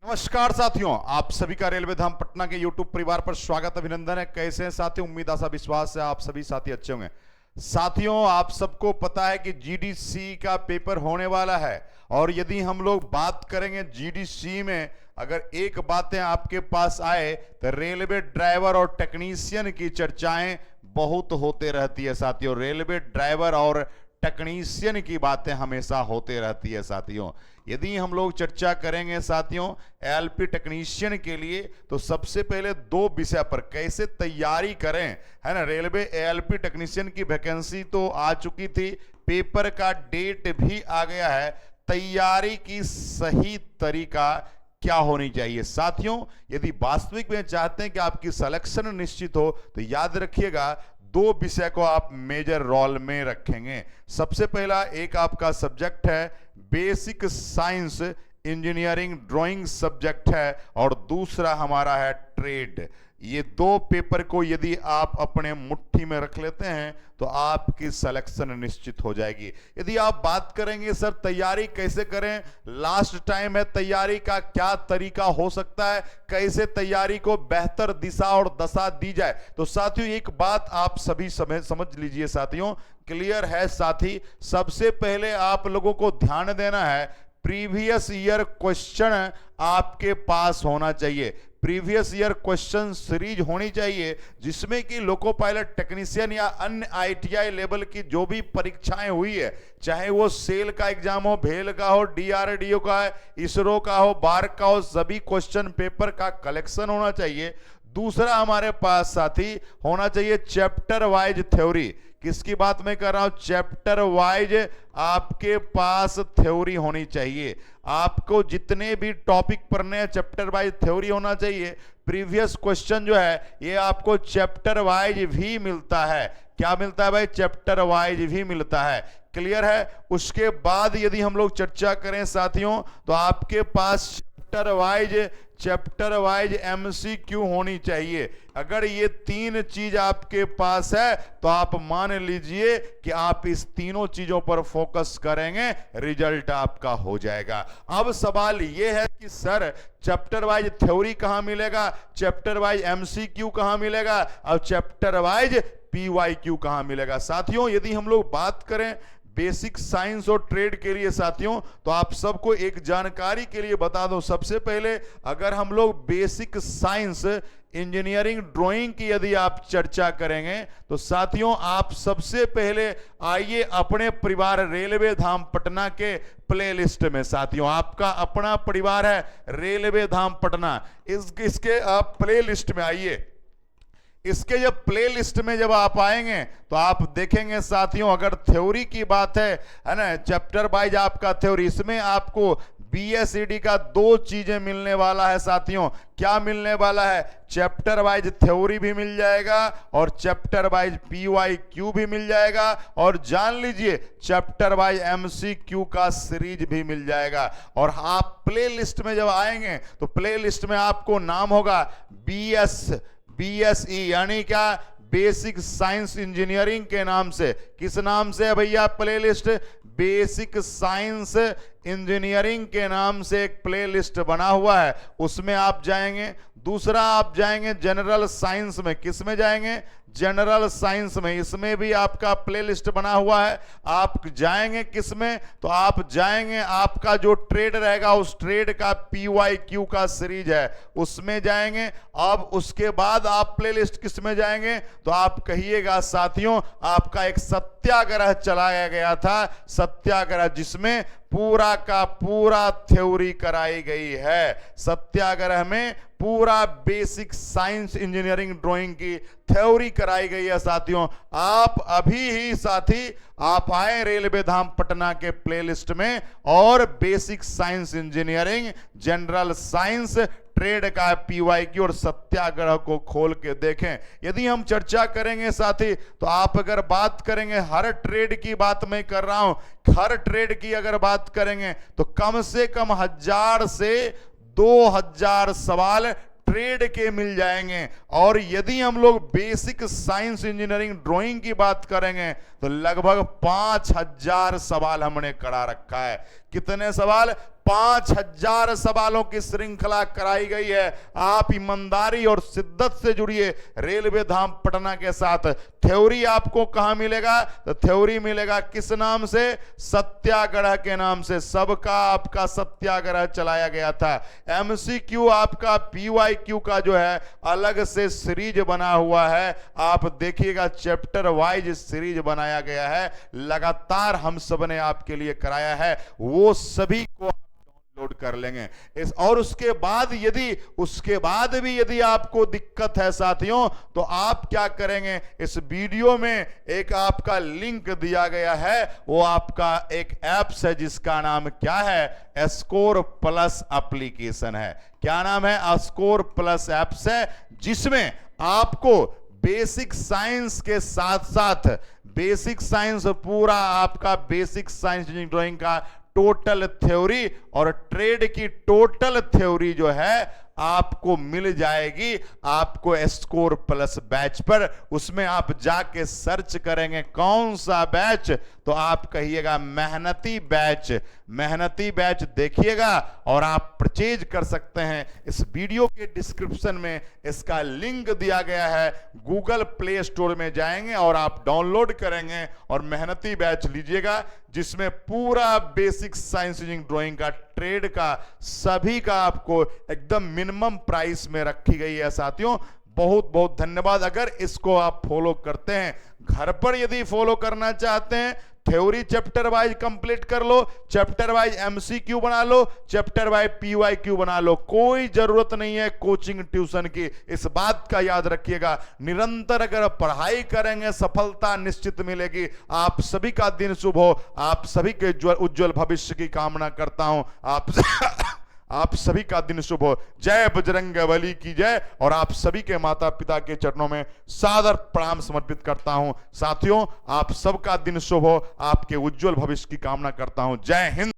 नमस्कार साथियों, आप सभी का रेलवे धाम पटना के यूट्यूब परिवार पर स्वागत अभिनंदन है। कैसे हैं साथियों? उम्मीद आशा विश्वास है आप सभी साथी अच्छे होंगे। साथियों, आप सबको पता है कि जीडीसी का पेपर होने वाला है और यदि हम लोग बात करेंगे जीडीसी में, अगर एक बातें आपके पास आए तो रेलवे ड्राइवर और टेक्नीशियन की चर्चाएं बहुत होते रहती है साथियों। रेलवे ड्राइवर और टेक्नीशियन की बातें हमेशा होते रहती है साथियों। यदि हम लोग चर्चा करेंगे साथियों एएलपी टेक्नीशियन के लिए, तो सबसे पहले दो विषय पर कैसे तैयारी करें, है ना। रेलवे एएलपी टेक्नीशियन की वैकेंसी तो आ चुकी थी, पेपर का डेट भी आ गया है। तैयारी की सही तरीका क्या होनी चाहिए साथियों? यदि वास्तविक में चाहते हैं कि आपकी सिलेक्शन निश्चित हो तो याद रखिएगा दो विषय को आप मेजर रोल में रखेंगे। सबसे पहला एक आपका सब्जेक्ट है basic science engineering drawing subject है और दूसरा हमारा है ट्रेड। ये दो पेपर को यदि आप अपने मुट्ठी में रख लेते हैं तो आपकी सिलेक्शन निश्चित हो जाएगी। यदि आप बात करेंगे सर तैयारी कैसे करें, लास्ट टाइम है, तैयारी का क्या तरीका हो सकता है, कैसे तैयारी को बेहतर दिशा और दशा दी जाए, तो साथियों एक बात आप सभी समझ लीजिए साथियों, क्लियर है साथी। सबसे पहले आप लोगों को ध्यान देना है, प्रीवियस ईयर क्वेश्चन आपके पास होना चाहिए। प्रीवियस ईयर क्वेश्चन सीरीज होनी चाहिए जिसमें कि लोको पायलट टेक्नीशियन या अन्य आईटीआई लेवल की जो भी परीक्षाएं हुई है, चाहे वो सेल का एग्जाम हो, भेल का हो, डीआरडीओ का है, इसरो का हो, बार्क का हो, सभी क्वेश्चन पेपर का कलेक्शन होना चाहिए। दूसरा हमारे पास साथी होना चाहिए चैप्टर वाइज थ्योरी। किसकी बात मैं कर रहा हूं? चैप्टर वाइज आपके पास थ्योरी होनी चाहिए। आपको जितने भी टॉपिक पढ़ने हैं चैप्टर वाइज थ्योरी होना चाहिए। प्रीवियस क्वेश्चन जो है ये आपको चैप्टर वाइज भी मिलता है। क्या मिलता है भाई? चैप्टर वाइज भी मिलता है। क्लियर है? उसके बाद यदि हम लोग चर्चा करें साथियों तो आपके पास चैप्टर वाइज एमसीक्यू होनी चाहिए। अगर ये तीन चीज आपके पास है तो आप मान लीजिए कि आप इस तीनों चीजों पर फोकस करेंगे, रिजल्ट आपका हो जाएगा। अब सवाल ये है कि सर चैप्टर वाइज थ्योरी कहां मिलेगा, चैप्टर वाइज एमसीक्यू कहां मिलेगा और चैप्टर वाइज पीवाईक्यू कहां मिलेगा? साथियों यदि हम लोग बात करें बेसिक साइंस और ट्रेड के लिए साथियों, तो आप सबको एक जानकारी के लिए बता दो। सबसे पहले अगर हम लोग बेसिक साइंस इंजीनियरिंग ड्राइंग की यदि आप चर्चा करेंगे तो साथियों आप सबसे पहले आइए अपने परिवार रेलवे धाम पटना के प्लेलिस्ट में। साथियों आपका अपना परिवार है रेलवे धाम पटना, इसके आप प्लेलिस्ट में आइए। इसके जब प्ले लिस्ट में जब आप आएंगे तो आप देखेंगे साथियों, अगर थ्योरी की बात है ना, चैप्टर वाइज आपका थ्योरी, इसमें आपको बीएसईडी का दो चीजें मिलने वाला है साथियों। क्या मिलने वाला है? चैप्टर वाइज थ्योरी भी मिल जाएगा और चैप्टर वाइज पीवाईक्यू भी मिल जाएगा और जान लीजिए चैप्टर वाइज एमसीक्यू का सीरीज भी मिल जाएगा। और आप प्ले लिस्ट में जब आएंगे तो प्ले लिस्ट में आपको नाम होगा बीएसई यानी क्या? बेसिक साइंस इंजीनियरिंग के नाम से। किस नाम से है भैया प्लेलिस्ट? बेसिक साइंस इंजीनियरिंग के नाम से एक प्लेलिस्ट बना हुआ है, उसमें आप जाएंगे। दूसरा आप जाएंगे जनरल साइंस में। किस में जाएंगे? जनरल साइंस में। इसमें भी आपका प्लेलिस्ट बना हुआ है। आप जाएंगे किस में? तो आप जाएंगे आपका जो ट्रेड रहेगा उस ट्रेड का पीवाईक्यू का सीरीज है उसमें जाएंगे। अब उसके बाद आप प्लेलिस्ट किस में जाएंगे? तो आप कहिएगा साथियों आपका एक सत्याग्रह चलाया गया था, सत्याग्रह, जिसमें पूरा का पूरा थ्योरी कराई गई है। सत्याग्रह में पूरा बेसिक साइंस इंजीनियरिंग ड्राइंग की थ्योरी कराई गई है साथियों। आप अभी ही साथी आप आए रेलवे धाम पटना के प्लेलिस्ट में और basic science engineering, general science, trade का पीवाईक्यू और सत्याग्रह को खोल के देखें। यदि हम चर्चा करेंगे साथी तो आप अगर बात करेंगे, हर ट्रेड की बात मैं कर रहा हूं, हर ट्रेड की अगर बात करेंगे तो कम से कम 1000 से 2000 सवाल ट्रेड के मिल जाएंगे। और यदि हम लोग बेसिक साइंस इंजीनियरिंग ड्राइंग की बात करेंगे तो लगभग 5000 सवाल हमने करा रखा है। कितने सवाल? 5000 सवालों की श्रृंखला कराई गई है। आप ईमानदारी और शिद्दत से जुड़िए रेलवे धाम पटना के साथ। थ्योरी आपको कहां मिलेगा? तो थ्योरी मिलेगा किस नाम से? सत्याग्रह के नाम से। सबका आपका सत्याग्रह चलाया गया था। एमसीक्यू आपका पीवाईक्यू का जो है अलग से सीरीज बना हुआ है। आप देखिएगा चैप्टर वाइज सीरीज बनाया गया है, लगातार हम सब ने आपके लिए कराया है। वो सभी को लोड कर लेंगे इस। और उसके बाद भी यदि आपको दिक्कत है साथियों, तो आप क्या करेंगे? इस वीडियो में एक आपका लिंक दिया गया है, वो आपका एक ऐप्स है जिसका नाम क्या है? स्कोर प्लस एप्लीकेशन है। क्या नाम है? स्कोर प्लस ऐप्स है, जिसमें आपको बेसिक साइंस के साथ साथ बेसिक साइंस, पूरा आपका बेसिक साइंस ड्राइंग का टोटल थ्योरी और ट्रेड की टोटल थ्योरी जो है आपको मिल जाएगी आपको स्कोर प्लस बैच पर। उसमें आप जाके सर्च करेंगे कौन सा बैच, तो आप कहिएगा मेहनती बैच। मेहनती बैच देखिएगा और आप परचेज कर सकते हैं। इस वीडियो के डिस्क्रिप्शन में इसका लिंक दिया गया है। गूगल प्ले स्टोर में जाएंगे और आप डाउनलोड करेंगे और मेहनती बैच लीजिएगा, जिसमें पूरा बेसिक साइंस ड्राइंग का, ट्रेड का, सभी का आपको एकदम मिनिमम प्राइस में रखी गई है साथियों। बहुत बहुत धन्यवाद। अगर इसको आप फॉलो करते हैं, घर पर यदि फॉलो करना चाहते हैं, थ्योरी चैप्टर वाइज कंप्लीट कर लो, चैप्टर वाइज एमसीक्यू बना लो, चैप्टर वाइज पीवाईक्यू बना लो। कोई जरूरत नहीं है कोचिंग ट्यूशन की, इस बात का याद रखिएगा। निरंतर अगर पढ़ाई करेंगे सफलता निश्चित मिलेगी। आप सभी का दिन शुभ हो, आप सभी के उज्जवल भविष्य की कामना करता हूं। आप सभी का दिन शुभ हो। जय बजरंगबली की जय। और आप सभी के माता पिता के चरणों में सादर प्रणाम समर्पित करता हूं। साथियों, आप सबका दिन शुभ हो, आपके उज्जवल भविष्य की कामना करता हूं। जय हिंद।